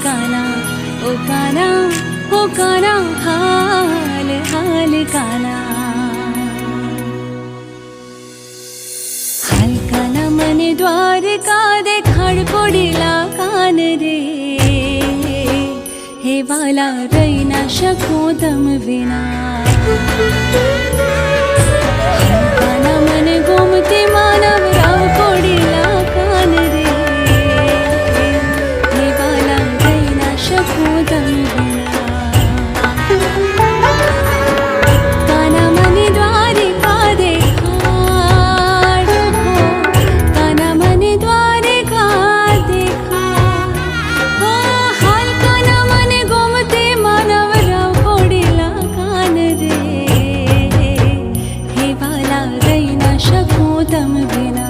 काना ओ काना ओ काना हाल हाल काना हाल काना मने द्वारका देखाड़ पड़ेला कान रे हे वाला रही ना शकूं तम विना हाल काना मने गोमती मानव राव पड़ेला कान रे हे वाला रही ना शकूं तम विना काना मने द्वारिका देखाड़ हो काना मने द्वारिका देखाड़ हो हाल काना मने गोमती मानव राव पड़ेला कान रे हे वाला रही ना शकूं तम विना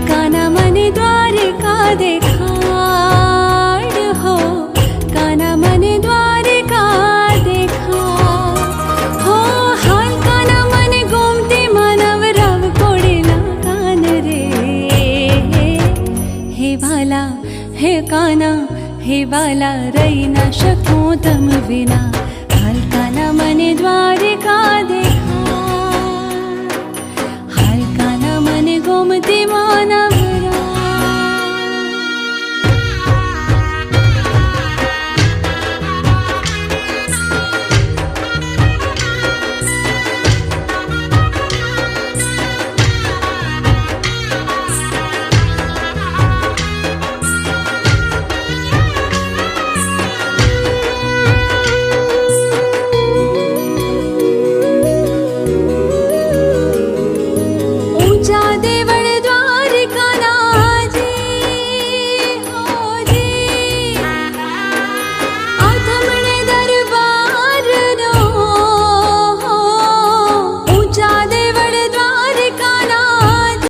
काना मने द्वारिका देखाड़ हो काना मने द्वारिका देखाड़ हो हाल काना मने गोमती मानव राव पड़ेला कान रे हे वाला हे काना हे वाला रही ना शकूं तम विना हाल काना मने द्वारिका देखाड़ हाल काना मने गोमती मानव